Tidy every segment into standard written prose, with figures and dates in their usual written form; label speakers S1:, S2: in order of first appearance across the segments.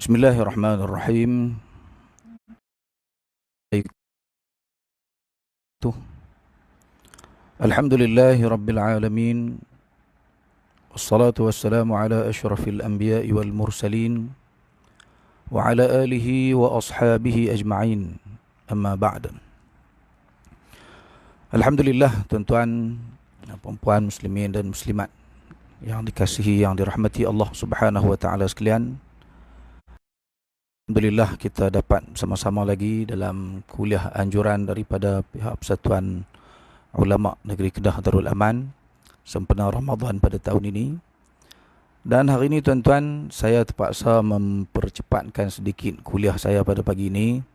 S1: Bismillahirrahmanirrahim. Alhamdulillahi rabbil alamin. Wassalatu wassalamu ala asyrafil anbiya'i wal mursalin wa ala alihi wa ashabihi ajma'in. Amma ba'd. Alhamdulillah, tuan-tuan, puan-puan muslimin dan muslimat yang dikasihi, yang dirahmati Allah Subhanahu wa taala sekalian. Alhamdulillah kita dapat bersama-sama lagi dalam kuliah anjuran daripada pihak Persatuan Ulama Negeri Kedah Darul Aman sempena Ramadan pada tahun ini. Dan hari ini tuan-tuan, saya terpaksa mempercepatkan sedikit kuliah saya pada pagi ini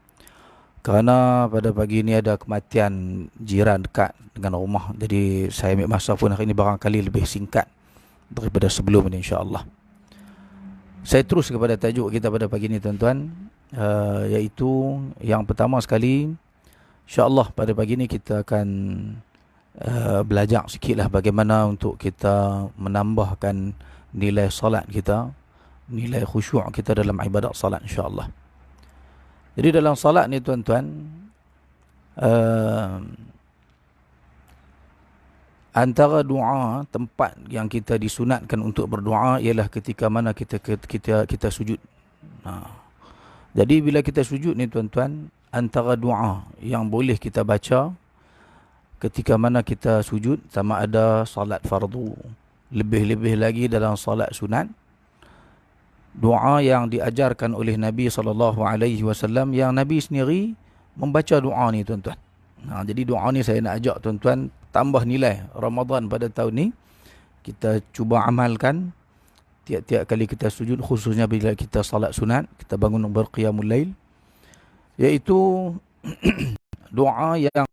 S1: kerana pada pagi ini ada kematian jiran dekat dengan rumah. Jadi saya ambil masa pun hari ini barangkali lebih singkat daripada sebelum ini, insya-Allah. Saya terus kepada tajuk kita pada pagi ini tuan-tuan, iaitu yang pertama sekali, insya-Allah pada pagi ini kita akan belajar sikitlah bagaimana untuk kita menambahkan nilai salat kita, nilai khusyuk kita dalam ibadat salat, insya-Allah. Jadi dalam salat ni tuan-tuan, antara doa, tempat yang kita disunatkan untuk berdoa ialah ketika mana kita sujud. Jadi bila kita sujud ni tuan-tuan, antara doa yang boleh kita baca ketika mana kita sujud, sama ada salat fardu, lebih-lebih lagi dalam salat sunat, doa yang diajarkan oleh Nabi SAW, yang Nabi sendiri membaca doa ni tuan-tuan. Jadi doa ni saya nak ajak tuan-tuan tambah nilai Ramadan pada tahun ni. Kita cuba amalkan tiap-tiap kali kita sujud, khususnya bila kita salat sunat, kita bangun berqiyamul lail, iaitu doa yang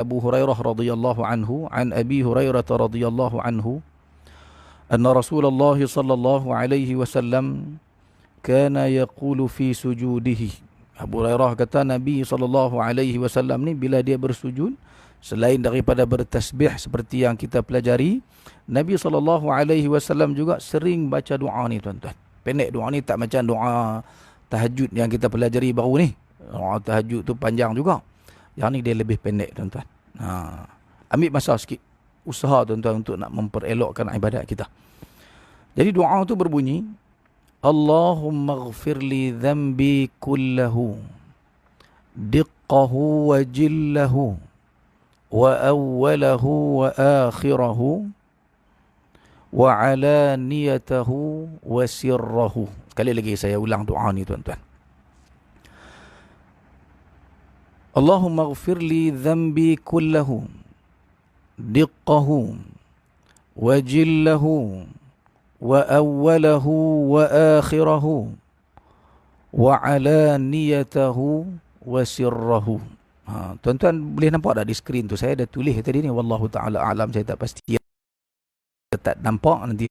S1: Abu Hurairah radhiyallahu anhu, an Abi Hurairah radhiyallahu anhu, anna Rasulullah sallallahu alaihi wasallam kana yaqulu fi sujudihi. Abu Hurairah kata Nabi SAW ni bila dia bersujud, selain daripada bertasbih seperti yang kita pelajari, Nabi SAW juga sering baca doa ni tuan-tuan. Pendek doa ni, tak macam doa tahajud yang kita pelajari baru ni. Doa tahajud tu panjang juga. Yang ni dia lebih pendek tuan-tuan. Ambil masa sikit, usaha tuan-tuan untuk nak memperelokkan ibadat kita. Jadi doa tu berbunyi, Allahumma ghfir li dhanbi kullahu diqqahu wa jillahu wa awwalahu wa akhirahu wa alaniyatahu wa sirrahu. Sekali lagi saya ulang doa ni tuan-tuan. Allahumma ghfir li dhanbi kullahu diqqahu wa jillahu wa awwalahu wa akhirahu wa alaniyatahu wa sirrahu. Tuan-tuan boleh nampak tak di skrin tu? Saya dah tulis tadi ni, wallahu ta'ala alam, saya tak pasti tak nampak. Nanti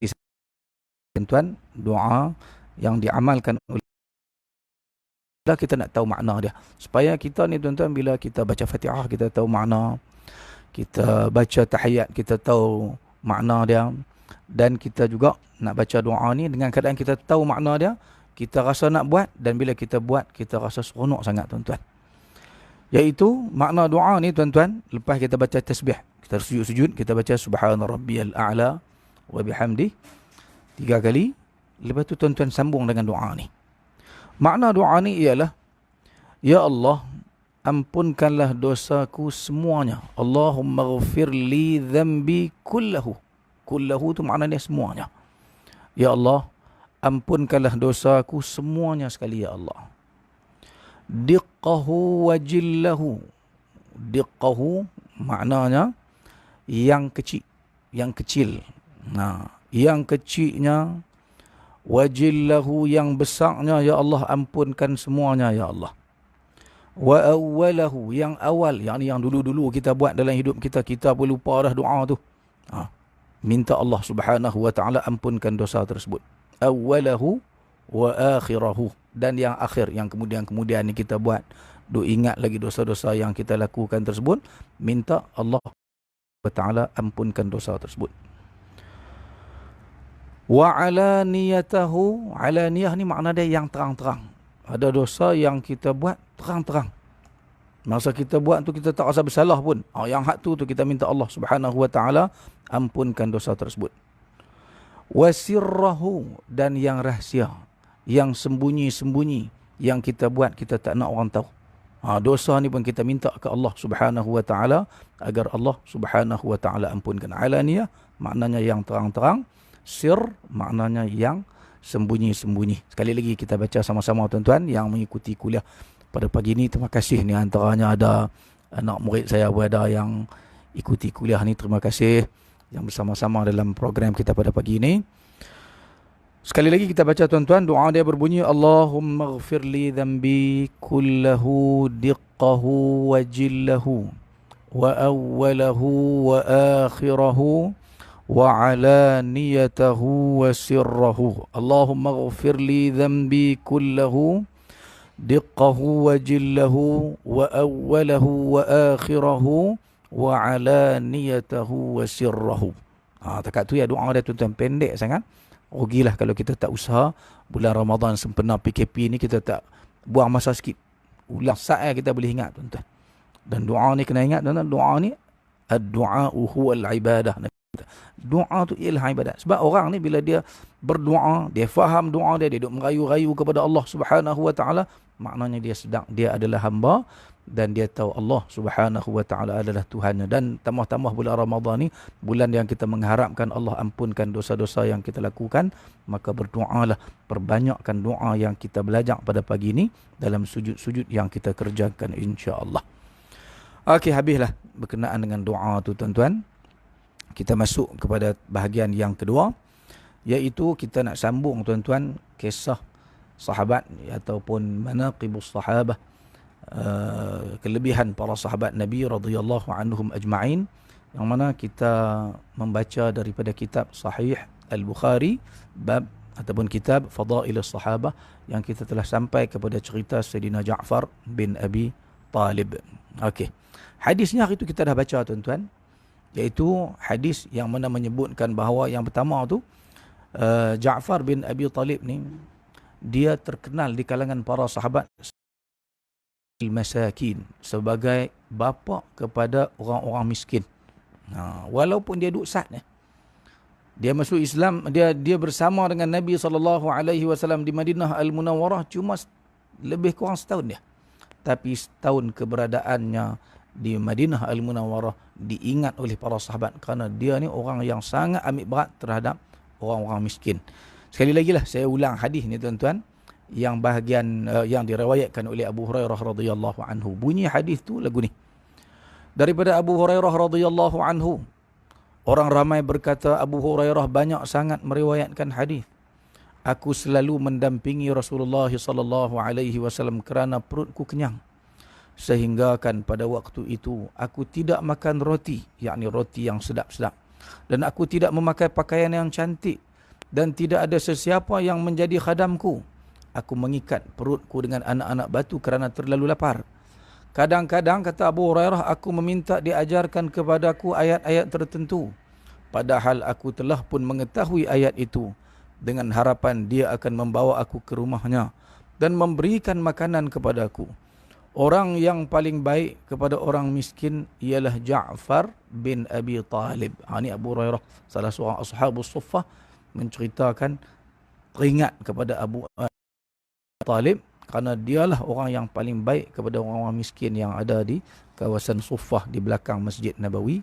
S1: tuan-tuan, doa yang diamalkan oleh kita nak tahu makna dia, supaya kita ni tuan-tuan bila kita baca Fatihah kita tahu makna, kita baca tahiyat kita tahu makna dia, dan kita juga nak baca doa ni dengan keadaan kita tahu makna dia, kita rasa nak buat, dan bila kita buat kita rasa seronok sangat tuan-tuan. Iaitu makna doa ni tuan-tuan, lepas kita baca tasbih, kita sujud, kita baca subhana rabbiyal a'la wa bihamdi 3 kali. Lepas tu tuan-tuan sambung dengan doa ni. Makna doa ni ialah, ya Allah, ampunkanlah dosaku semuanya. Allahumma ghfir li dhanbi kullahu. Kullahu tu maknanya semuanya. Ya Allah, ampunkanlah dosaku semuanya sekali, ya Allah. Diqqahu wa jillahu. Diqqahu maknanya yang kecil, yang kecil. Yang kecilnya, wa jillahu yang besarnya, ya Allah ampunkan semuanya, ya Allah. Wa awwalahu yang awal, yakni yang dulu-dulu kita buat dalam hidup kita, kita pun lupa dah doa tu. Minta Allah Subhanahu wa ta'ala ampunkan dosa tersebut. Awwalahu wa akhirahu, dan yang akhir, yang kemudian ni kita buat, ingat lagi dosa-dosa yang kita lakukan tersebut, minta Allah wa ta'ala ampunkan dosa tersebut. Wa alaniyatahu, alaniyah ni makna dia yang terang-terang. Ada dosa yang kita buat terang-terang. Masa kita buat tu kita tak rasa bersalah pun. Yang hak tu kita minta Allah Subhanahu wa taala ampunkan dosa tersebut. Wa sirrahu, dan yang rahsia, yang sembunyi-sembunyi, yang kita buat kita tak nak orang tahu. Dosa ni pun kita minta ke Allah Subhanahu wa taala agar Allah Subhanahu wa taala ampunkan. Alaniyah maknanya yang terang-terang, sir maknanya yang sembunyi-sembunyi. Sekali lagi kita baca sama-sama tuan-tuan yang mengikuti kuliah pada pagi ini. Terima kasih ni, antaranya ada anak murid saya ada yang ikuti kuliah ni. Terima kasih yang bersama-sama dalam program kita pada pagi ini. Sekali lagi kita baca tuan-tuan, doa dia berbunyi Allahumma ghfirli dhanbi kullahu diqqahu wa jillahu wa awwalahu wa akhirahu wa alaniyatahu wa sirrahu. Allahumma ghfirli dhanbi kullahu diqqahu wa jillahu wa awwalahu wa akhirahu wa alaniyatahu wa sirrahu. Takat tu ya doa dia tuan-tuan, pendek sangat. Rugilah kalau kita tak usaha bulan Ramadan sempena PKP ni kita tak buang masa sikit. Ulang saat kita boleh ingat tuan-tuan. Dan doa ni kena ingat tuan-tuan, doa ni ad-du'a huwal ibadah. Doa tu ialah ibadat. Sebab orang ni bila dia berdoa, dia faham doa dia, dia duk merayu-rayu kepada Allah Subhanahu wa taala, maknanya dia adalah hamba dan dia tahu Allah Subhanahu wa taala adalah Tuhannya. Dan tambah-tambah bulan Ramadan ni bulan yang kita mengharapkan Allah ampunkan dosa-dosa yang kita lakukan, maka berdoalah, perbanyakkan doa yang kita belajar pada pagi ni dalam sujud-sujud yang kita kerjakan insya-Allah. Okey, habislah berkenaan dengan doa tu tuan-tuan. Kita masuk kepada bahagian yang kedua, iaitu kita nak sambung tuan-tuan kisah sahabat ataupun manaqibus sahabah, kelebihan para sahabat Nabi radhiyallahu anhum ajma'in, yang mana kita membaca daripada kitab Sahih Al-Bukhari bab ataupun kitab Fadailus Sahabah, yang kita telah sampai kepada cerita Sayyidina Ja'far bin Abi Talib. Okey. Hadisnya hari itu kita dah baca tuan-tuan, iaitu hadis yang mana menyebutkan bahawa yang pertama tu Ja'far bin Abi Talib ni dia terkenal di kalangan para sahabat masakin sebagai bapa kepada orang-orang miskin. Walaupun dia duduk sat dia masuk Islam, dia bersama dengan Nabi SAW di Madinah Al-Munawwarah cuma lebih kurang setahun dia. Tapi setahun keberadaannya di Madinah Al-Munawwarah diingat oleh para sahabat kerana dia ni orang yang sangat ambil berat terhadap orang-orang miskin. Sekali lagi lah saya ulang hadis ni tuan-tuan, yang bahagian yang diriwayatkan oleh Abu Hurairah radhiyallahu anhu. Bunyi hadis tu lagu ni. Daripada Abu Hurairah radhiyallahu anhu, orang ramai berkata Abu Hurairah banyak sangat meriwayatkan hadis. Aku selalu mendampingi Rasulullah sallallahu alaihi wasallam kerana perutku kenyang. Sehingga kan pada waktu itu aku tidak makan roti, yakni roti yang sedap-sedap, dan aku tidak memakai pakaian yang cantik, dan tidak ada sesiapa yang menjadi khadamku. Aku mengikat perutku dengan anak-anak batu kerana terlalu lapar. Kadang-kadang, kata Abu Hurairah, aku meminta diajarkan kepadaku ayat-ayat tertentu, padahal aku telah pun mengetahui ayat itu, dengan harapan dia akan membawa aku ke rumahnya dan memberikan makanan kepadaku. Orang yang paling baik kepada orang miskin ialah Ja'far bin Abi Talib. Ini Abu Hurairah, salah seorang ashabus suffah, menceritakan teringat kepada Abu Talib kerana dialah orang yang paling baik kepada orang-orang miskin yang ada di kawasan Suffah di belakang Masjid Nabawi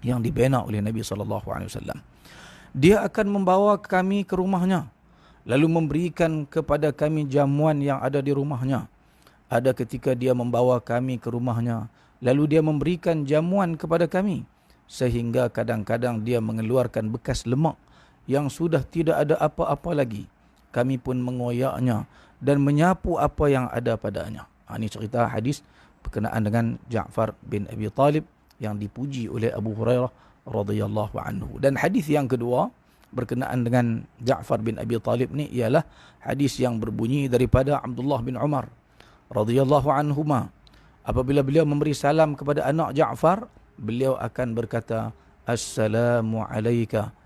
S1: yang dibina oleh Nabi SAW. Dia akan membawa kami ke rumahnya, lalu memberikan kepada kami jamuan yang ada di rumahnya. Ada ketika dia membawa kami ke rumahnya, lalu dia memberikan jamuan kepada kami, sehingga kadang-kadang dia mengeluarkan bekas lemak yang sudah tidak ada apa-apa lagi. Kami pun mengoyaknya dan menyapu apa yang ada padanya. Ini cerita hadis berkenaan dengan Ja'far bin Abi Talib yang dipuji oleh Abu Hurairah radhiyallahu anhu. Dan hadis yang kedua berkenaan dengan Ja'far bin Abi Talib ni ialah hadis yang berbunyi daripada Abdullah bin Umar radhiyallahu anhuma. Apabila beliau memberi salam kepada anak Ja'far, beliau akan berkata, Assalamu alayka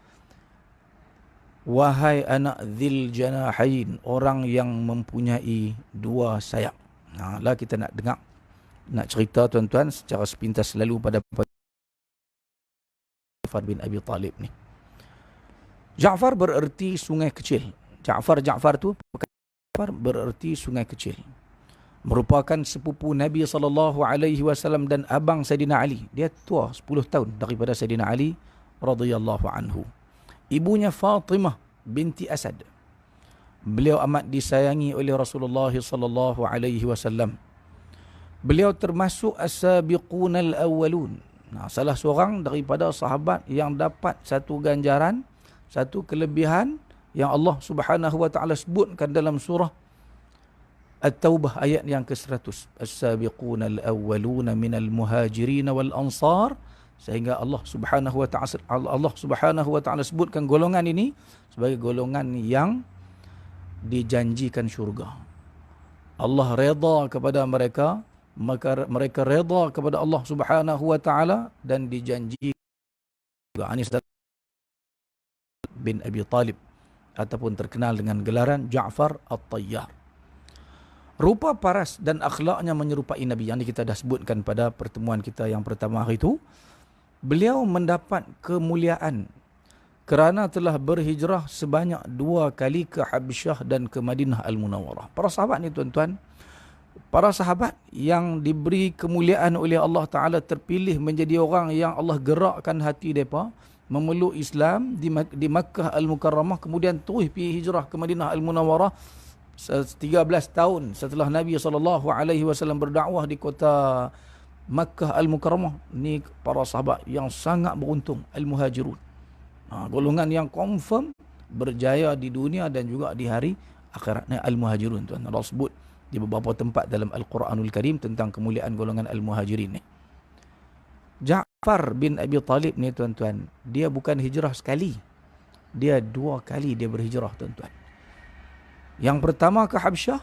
S1: wahai anak Dzil Janahain, orang yang mempunyai dua sayap. Lah kita nak dengar, nak cerita tuan-tuan secara sepintas selalu pada Ja'far bin Abi Talib ni. Ja'far bererti sungai kecil. Ja'far tu bererti sungai kecil. Merupakan sepupu Nabi SAW dan abang Sayyidina Ali. Dia tua 10 tahun daripada Sayyidina Ali radhiyallahu anhu. Ibunya Fatimah binti Asad. Beliau amat disayangi oleh Rasulullah SAW. Beliau termasuk as-sabiqunal awwalun. Salah seorang daripada sahabat yang dapat satu ganjaran, satu kelebihan yang Allah Subhanahu wa taala sebutkan dalam surah At-Taubah ayat yang ke-100. As-sabiqunal awwaluna minal muhajirin wal ansar, sehingga Allah Subhanahu wa taala sebutkan golongan ini sebagai golongan yang dijanjikan syurga. Allah redha kepada mereka, maka mereka redha kepada Allah Subhanahu wa taala dan dijanjikan syurga. Anis bin Abi Talib ataupun terkenal dengan gelaran Ja'far At-Tayyar. Rupa paras dan akhlaknya menyerupai Nabi yang kita dah sebutkan pada pertemuan kita yang pertama hari itu. Beliau mendapat kemuliaan kerana telah berhijrah sebanyak 2 kali ke Habsyah dan ke Madinah Al-Munawwarah. Para sahabat ni tuan-tuan, para sahabat yang diberi kemuliaan oleh Allah Ta'ala, terpilih menjadi orang yang Allah gerakkan hati mereka memeluk Islam di Makkah Al-Mukarramah, kemudian terus pergi hijrah ke Madinah Al-Munawwarah 13 tahun setelah Nabi SAW berdakwah di kota Makkah Al-Mukarramah. Ni para sahabat yang sangat beruntung, Al-Muhajirun. Golongan yang confirm berjaya di dunia dan juga di hari akhirat. Al-Muhajirun tuan, Allah sebut di beberapa tempat dalam Al-Quranul Karim tentang kemuliaan golongan Al-Muhajirin ni. Ja'far bin Abi Talib ni tuan-tuan, dia bukan hijrah sekali, dia 2 kali dia berhijrah tuan-tuan. Yang pertama ke Habsyah,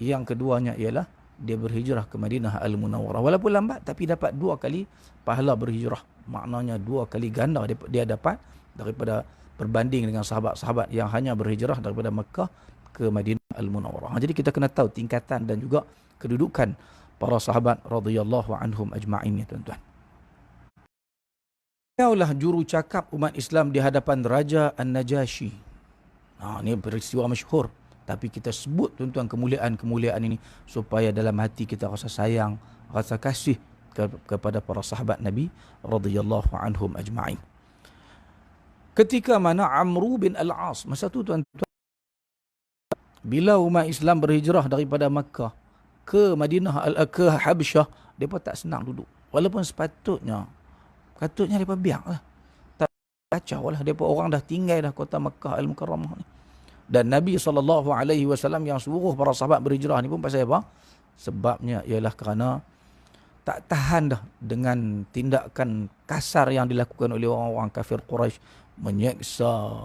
S1: yang keduanya ialah dia berhijrah ke Madinah Al-Munawwarah. Walaupun lambat, tapi dapat 2 kali pahala berhijrah. Maknanya 2 kali ganda dia dapat daripada berbanding dengan sahabat-sahabat yang hanya berhijrah daripada Mekah ke Madinah Al-Munawwarah. Jadi kita kena tahu tingkatan dan juga kedudukan para sahabat radhiyallahu anhum ajma'in ni tuan-tuan. Beliaulah juru cakap umat Islam di hadapan Raja An-Najashi. Ini peristiwa masyhur. Tapi kita sebut tuan-tuan kemuliaan-kemuliaan ini supaya dalam hati kita rasa sayang, rasa kasih kepada para sahabat Nabi radhiyallahu anhum ajma'in. Ketika mana Amru bin Al-As, masa tu tuan-tuan, bila umat Islam berhijrah daripada Makkah ke Madinah, ke Habsyah, mereka tak senang duduk. Walaupun sepatutnya mereka biarlah. Tak kacau lah, mereka orang dah tinggal dah kota Makkah Al-Mukarramah ni. Dan Nabi SAW yang suruh para sahabat berhijrah ni pun pasal apa? Sebabnya ialah kerana tak tahan dah dengan tindakan kasar yang dilakukan oleh orang-orang kafir Quraisy, menyeksa,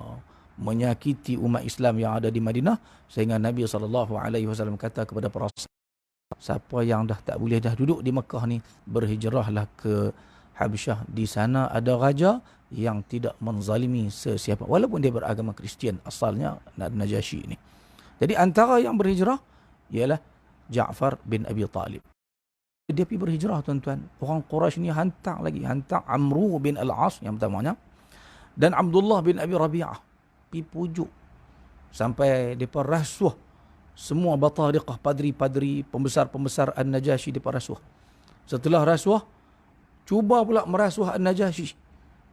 S1: menyakiti umat Islam yang ada di Madinah, sehingga Nabi SAW kata kepada para sahabat, siapa yang dah tak boleh dah duduk di Mekah ni, berhijrahlah ke Habsyah. Di sana ada raja yang tidak menzalimi sesiapa, walaupun dia beragama Kristian asalnya, Najashi ini. Jadi antara yang berhijrah ialah Ja'far bin Abi Talib. Dia pergi berhijrah tuan-tuan. Orang Quraisy ni hantar Amru bin Al-As yang pertamanya, dan Abdullah bin Abi Rabi'ah pergi pujuk sampai mereka rasuah semua batariqah, padri-padri, pembesar-pembesar An-Najashi, mereka rasuah. Setelah rasuah, cuba pula merasuah An-Najashi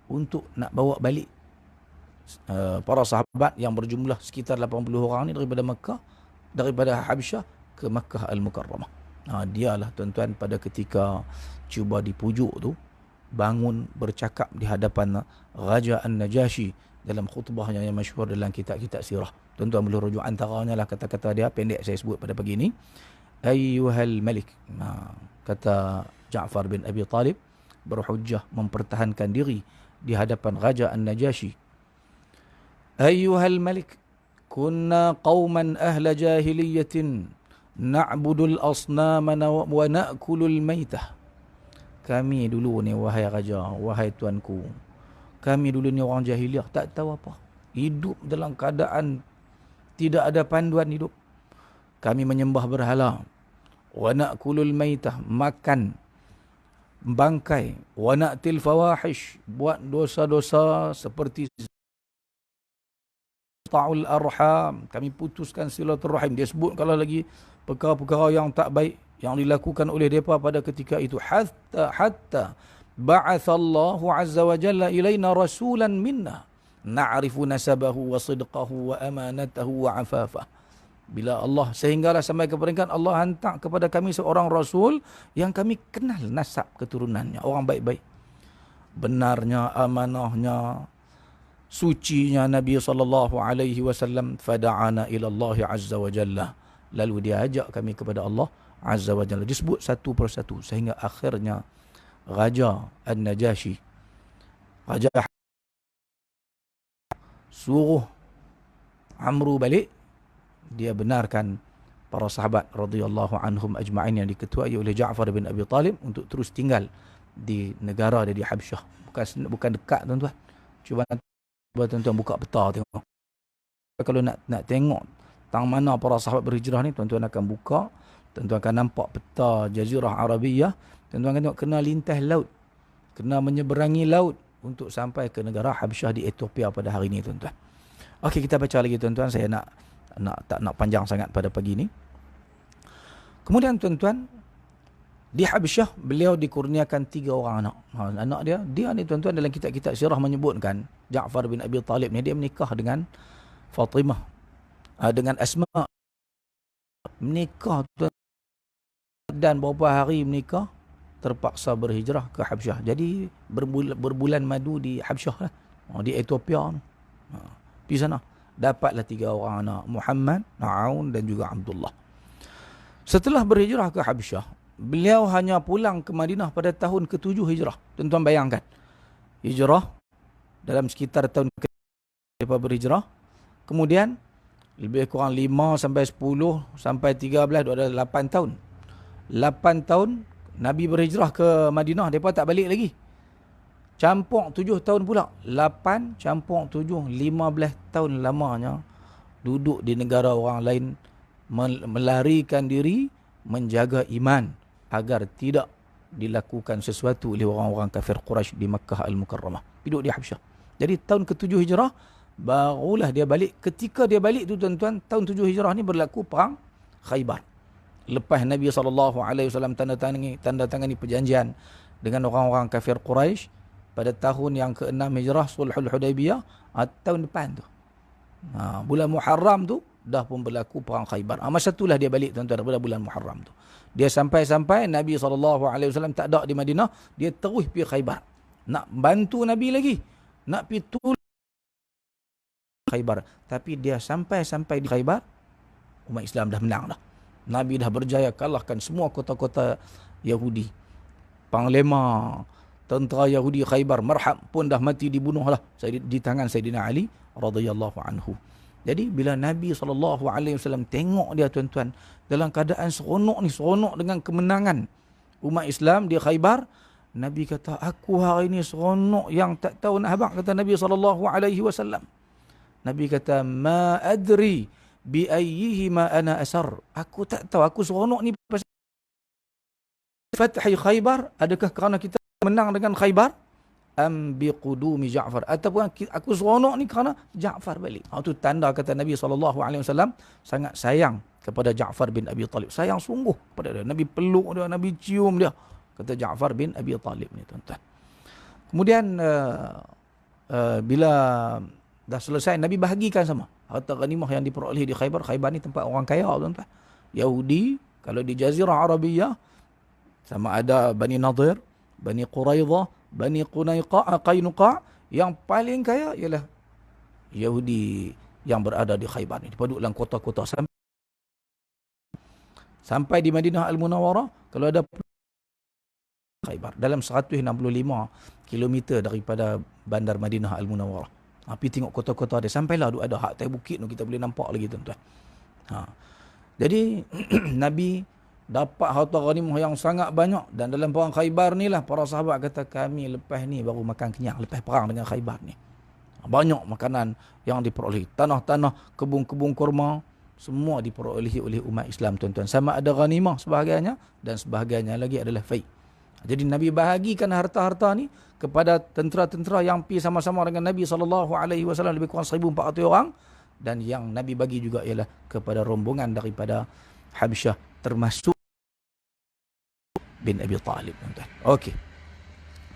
S1: untuk nak bawa balik para sahabat yang berjumlah sekitar 80 orang ni daripada Mekah, daripada Habsyah ke Makkah Al-Mukarramah. Dialah tuan-tuan pada ketika cuba dipujuk tu, bangun bercakap di hadapan Raja An-Najashi dalam khutbahnya yang masyhur dalam kitab-kitab sirah. Tuan-tuan boleh rujuk antaranya lah kata-kata dia, pendek saya sebut pada pagi ini. Ayyuhal Malik, kata Ja'far bin Abi Talib berhujjah mempertahankan diri di hadapan Raja An-Najashi. Ayyuhal Malik, kunna qauman ahla jahiliyatin na'budul asnama wa na'kulul maitah. Kami dulu ni, wahai raja, wahai tuanku, kami dulu ni orang jahiliah, tak tahu apa. hidup dalam keadaan tidak ada panduan hidup. Kami menyembah berhala. Wa na'kulul maitah, makan bangkai. Wa na'til fawahish, buat dosa-dosa seperti ta'ul arham, kami putuskan silaturahim. Dia sebut kalau lagi perkara-perkara yang tak baik yang dilakukan oleh mereka pada ketika itu. Hatta ba'athallahu azza wa jalla ilaina rasulan minna na'rifu nasabahu wa sidqahu wa amanatahu wa afafah. Bila Allah, sehinggalah sampai ke peringkat Allah hantar kepada kami seorang rasul yang kami kenal nasab keturunannya, orang baik-baik, benarnya, amanahnya, sucinya Nabi SAW. Fada'ana ila Allah azza wa jalla, lalu dia ajak kami kepada Allah azza wa jalla. Disebut satu persatu sehingga akhirnya Raja An-Najashi, Raja suruh Amru balik. Dia benarkan para sahabat radhiyallahu anhum ajma'in yang diketuai oleh Ja'far bin Abi Talib untuk terus tinggal di negara dia di Habsyah. Bukan dekat tuan-tuan. Cuba tuan-tuan buka peta tengok. Kalau nak tengok tang mana para sahabat berhijrah ni, tuan-tuan akan buka, tuan-tuan akan nampak peta Jazirah Arabiyah. Tuan-tuan akan tengok kena lintas laut, kena menyeberangi laut untuk sampai ke negara Habsyah di Ethiopia pada hari ini, tuan-tuan. Okey, kita baca lagi tuan-tuan. Saya tak nak panjang sangat pada pagi ini. Kemudian tuan-tuan, di Habsyah beliau dikurniakan 3 orang anak. Anak dia ni tuan-tuan, dalam kitab-kitab sirah menyebutkan Ja'far bin Abi Talib ni dia menikah dengan Fatimah, dengan Asma. Menikah tuan, dan beberapa hari menikah terpaksa berhijrah ke Habsyah. Jadi berbulan madu di Habsyah lah, di Ethiopia. Pergi sana, dapatlah 3 orang anak, Muhammad, Aun dan juga Abdullah. Setelah berhijrah ke Habsyah, beliau hanya pulang ke Madinah pada tahun ke-7 hijrah. Tuan-tuan bayangkan, hijrah dalam sekitar tahun ke-7 berhijrah. Kemudian lebih kurang 5 sampai 10 sampai 13, ada 8 tahun. 8 tahun Nabi berhijrah ke Madinah, mereka tak balik lagi. Campur 7 tahun pula. 8 campur 7, 15 tahun lamanya duduk di negara orang lain, melarikan diri, menjaga iman agar tidak dilakukan sesuatu oleh orang-orang kafir Quraisy di Makkah Al-Mukarramah. Duduk di Habsyah. Jadi tahun ke-7 hijrah barulah dia balik. Ketika dia balik tu tuan-tuan, tahun 7 hijrah ni berlaku perang Khaybar. Lepas Nabi SAW tanda tangani perjanjian dengan orang-orang kafir Quraisy pada tahun yang ke-6 hijrah, Sulhul Hudaybiyah, tahun depan tu. Bulan Muharram tu dah pun berlaku perang Khaybar. Masa itulah dia balik tuan-tuan, pada bulan Muharram tu. Dia sampai Nabi SAW tak ada di Madinah, dia terus pergi Khaybar. Nak bantu Nabi lagi, nak pergi tolong Khaybar. Tapi dia sampai di Khaybar, umat Islam dah menang dah. Nabi dah berjaya kalahkan semua kota-kota Yahudi. Panglima tentera Yahudi Khaybar, Marhab pun dah mati, dibunuhlah di tangan Sayyidina Ali radhiyallahu anhu. Jadi bila Nabi SAW tengok dia tuan-tuan dalam keadaan seronok dengan kemenangan umat Islam di Khaybar, Nabi kata, aku hari ini seronok yang tak tahu nak habaq, kata Nabi SAW. Nabi kata, ma adri bi ayyihi ma ana asar. Aku tak tahu, aku seronok ni pasal Fathi Khaybar, adakah kerana kita menang dengan Khaybar, am biqudumi Ja'far, ataupun aku seronok ni kerana Ja'far balik. Itu tanda kata Nabi SAW sangat sayang kepada Ja'far bin Abi Talib. Sayang sungguh kepada dia. Nabi peluk dia, Nabi cium dia, kata Ja'far bin Abi Talib ni tuan-tuan. Kemudian bila dah selesai, Nabi bahagikan sama harta ghanimah yang diperoleh di Khaybar. Khaybar ni tempat orang kaya tuan-tuan. Yahudi, kalau di Jazirah Arabiyah, sama ada Bani Nadir, Bani Quraidah, Bani Qainuqa, yang paling kaya ialah Yahudi yang berada di Khaybar ni. Duduk dalam kota-kota sampai di Madinah Al-Munawwarah, kalau ada Khaybar dalam 165 km daripada bandar Madinah Al-Munawwarah. Pergi tengok kota-kota dia, sampailah ada hak atas bukit tu, kita boleh nampak lagi tuan-tuan. Jadi Nabi dapat harta ghanimah yang sangat banyak, dan dalam perang Khaybar ni lah para sahabat kata, kami lepas ni baru makan kenyang lepas perang dengan Khaybar ni. Banyak makanan yang diperolehi. Tanah-tanah, kebun-kebun kurma, semua diperolehi oleh umat Islam, tuan-tuan. Sama ada ghanimah sebahagiannya dan sebahagiannya lagi adalah fai'. Jadi Nabi bahagikan harta-harta ni kepada tentera-tentera yang pergi sama-sama dengan Nabi SAW, lebih kurang 1,400 orang. Dan yang Nabi bagi juga ialah kepada rombongan daripada Habsyah, termasuk bin Abi Talib, tuan-tuan. Okey.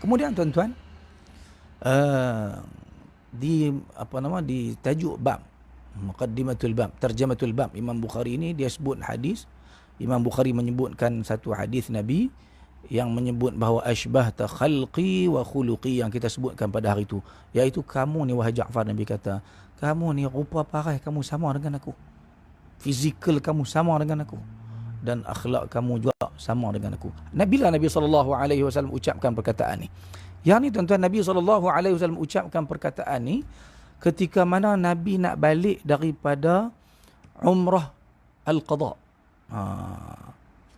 S1: Kemudian tuan-tuan, di tajuk bab, Muqaddimatul bab, Tarjamatul bab, Imam Bukhari ini dia sebut hadis. Imam Bukhari menyebutkan satu hadis Nabi yang menyebut bahawa ashbahta khalqi wa khuluqi, yang kita sebutkan pada hari itu, iaitu kamu ni wahai Ja'far, Nabi kata, kamu ni rupa parai kamu sama dengan aku, fizikal kamu sama dengan aku, dan akhlak kamu juga sama dengan aku. Bila Nabi SAW ucapkan perkataan ni, yang ni tuan-tuan, Nabi SAW ucapkan perkataan ni ketika mana Nabi nak balik daripada Umrah Al-Qadha.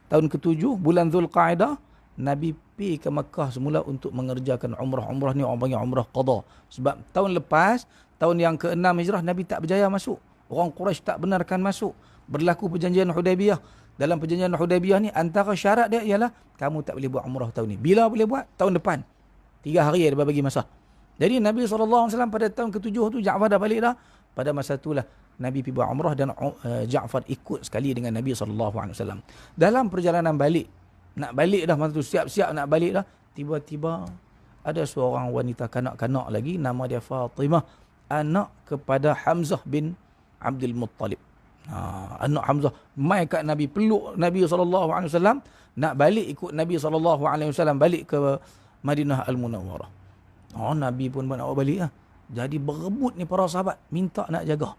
S1: Tahun ke-7 bulan Zulqa'dah, Nabi pergi ke Makkah semula untuk mengerjakan umrah. Umrah ni orang panggil umrah qadha. Sebab tahun lepas, tahun yang ke-6 Hijrah, Nabi tak berjaya masuk. Orang Quraisy tak benarkan masuk. Berlaku perjanjian Hudaybiyah. Dalam perjanjian Hudaybiyah ni, antara syarat dia ialah kamu tak boleh buat umrah tahun ni. Bila boleh buat? Tahun depan. 3 hari dia bagi masa. Jadi Nabi SAW pada tahun ke-7 tu, Ja'far dah balik dah. Pada masa itulah Nabi pergi buat umrah dan Ja'far ikut sekali dengan Nabi SAW. Dalam perjalanan balik, nak balik dah, masa tu siap-siap nak balik dah, tiba-tiba ada seorang wanita kanak-kanak lagi, nama dia Fatimah, anak kepada Hamzah bin Abdul Muttalib. Anak Hamzah mai kat Nabi, peluk Nabi SAW, nak balik ikut Nabi SAW balik ke Madinah Al-Munawwarah. Nabi pun nak balik lah. Jadi berebut ni para sahabat, minta nak jaga.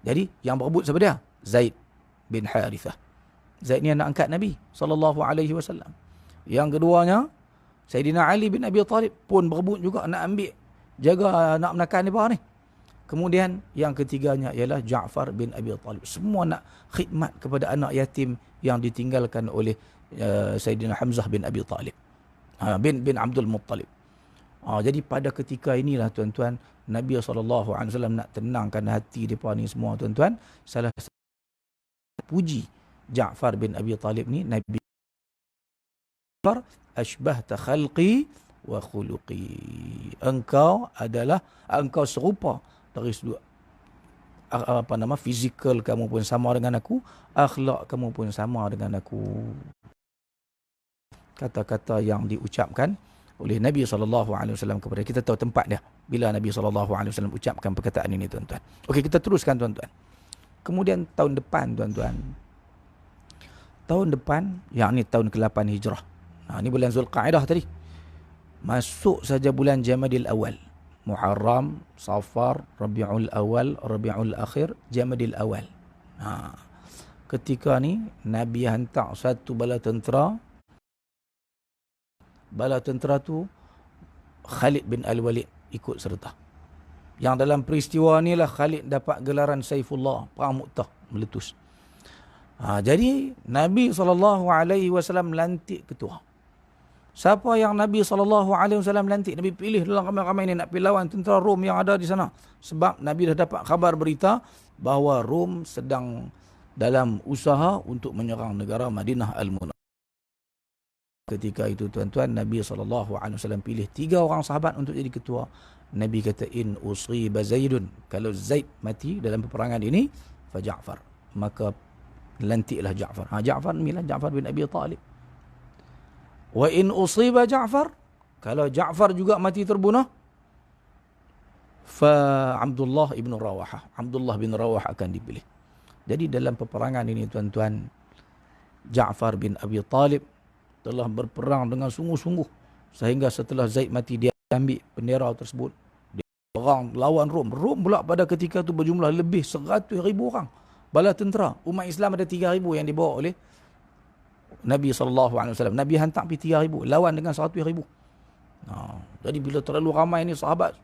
S1: Jadi yang berebut siapa dia? Zaid bin Harithah. Zaid ni anak angkat Nabi SAW. Yang keduanya, Sayyidina Ali bin Abi Talib pun berebut juga nak ambil, jaga nak menakan mereka ni. Kemudian yang ketiganya ialah Ja'far bin Abi Talib. Semua nak khidmat kepada anak yatim yang ditinggalkan oleh Sayyidina Hamzah bin Abi Talib. Bin Abdul Muttalib. Jadi pada ketika inilah tuan-tuan, Nabi SAW nak tenangkan hati mereka ni semua, tuan-tuan. Salah satu puji Ja'far bin Abi Talib ni, Nabi ashbahta khalqi wa khuluqi. Engkau serupa dari sudut fizikal kamu pun sama dengan aku, akhlak kamu pun sama dengan aku. Kata-kata yang diucapkan oleh Nabi SAW kepada kita, tahu tempat dia bila Nabi SAW ucapkan perkataan ini, tuan-tuan. Okey, kita teruskan, tuan-tuan. Kemudian tahun depan, tuan-tuan, tahun depan, yakni tahun ke-8 Hijrah. Ini bulan Zulqa'dah tadi. Masuk saja bulan Jamadil Awal. Muharram, Safar, Rabiul Awal, Rabiul Akhir, Jamadil Awal. Ketika ni Nabi hantar satu bala tentera. Bala tentera tu Khalid bin Al-Walid ikut serta. Yang dalam peristiwa ni lah Khalid dapat gelaran Saifullah, perang Mu'tah, meletus. Jadi Nabi SAW lantik ketua. Siapa yang Nabi SAW lantik? Nabi pilih dalam ramai-ramai ni nak pergi lawan tentera Rom yang ada di sana. Sebab Nabi dah dapat khabar berita bahawa Rom sedang dalam usaha untuk menyerang negara Madinah Al-Munawwarah. Ketika itu, tuan-tuan, Nabi SAW pilih 3 orang sahabat untuk jadi ketua. Nabi kata, in usiba Zaidun, kalau Zaid mati dalam peperangan ini, fa Ja'far, maka lantiklah Ja'far. Ja'far inilah Ja'far bin Abi Talib. Wa in usiba Ja'far, kalau Ja'far juga mati terbunuh, fa Abdullah ibn Rawahah, Abdullah bin Rawahah akan dipilih. Jadi dalam peperangan ini, tuan-tuan, Ja'far bin Abi Talib telah berperang dengan sungguh-sungguh, sehingga setelah Zaid mati, dia ambil bendera tersebut, dia perang lawan Rom. Rom pula pada ketika itu berjumlah lebih 100,000 orang bala tentera. Umat Islam ada 3,000 yang dibawa oleh Nabi SAW. Nabi hantar pergi 3,000 lawan dengan 100,000. Jadi bila terlalu ramai ni sahabat,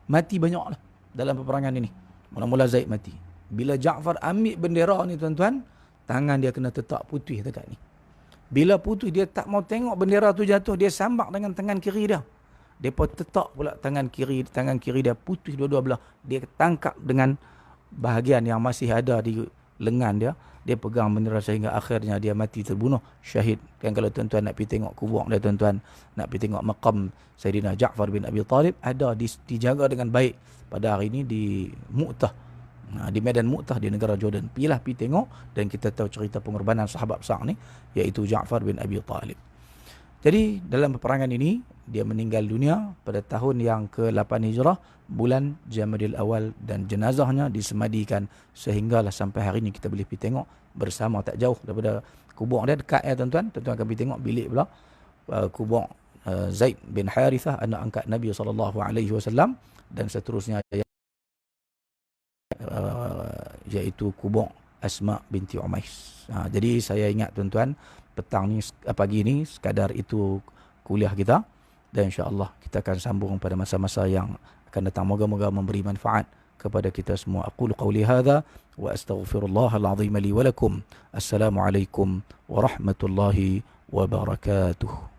S1: mati banyaklah dalam peperangan ini. Mula-mula Zaid mati. Bila Ja'far ambil bendera ni, tuan-tuan, tangan dia kena tetap putih dekat ni. Bila putih, dia tak mau tengok bendera tu jatuh, dia sambak dengan tangan kiri dia. Depa tetak pula tangan kiri dia putus dua-dua belah. Dia tangkap dengan bahagian yang masih ada di lengan dia. Dia pegang bendera sehingga akhirnya dia mati terbunuh syahid. Kan kalau tuan-tuan nak pergi tengok kubur dia, tuan-tuan nak pergi tengok maqam Sayyidina Ja'far bin Abi Talib, ada dijaga dengan baik pada hari ini di Mu'tah. Di medan Mu'tah di negara Jordan. Pergi tengok dan kita tahu cerita pengorbanan sahabat besar ni, iaitu Ja'far bin Abi Talib. Jadi dalam peperangan ini dia meninggal dunia pada tahun yang ke-8 Hijrah, bulan Jamadil Awal, dan jenazahnya disemadikan sehinggalah sampai hari ini kita boleh pergi tengok bersama, tak jauh daripada kubur dia, dekat ya tuan-tuan. Tuan-tuan akan pergi tengok bilik pula kubur Zaid bin Harithah, anak angkat Nabi SAW, dan seterusnya iaitu kubur Asma binti Umais. Jadi saya ingat tuan-tuan, pagi ni sekadar itu kuliah kita, dan insya-Allah kita akan sambung pada masa-masa yang akan datang. Moga-moga memberi manfaat kepada kita semua. Aqulu qawli hadza wa astaghfirullahal azim li wa lakum. Assalamualaikum warahmatullahi wabarakatuh.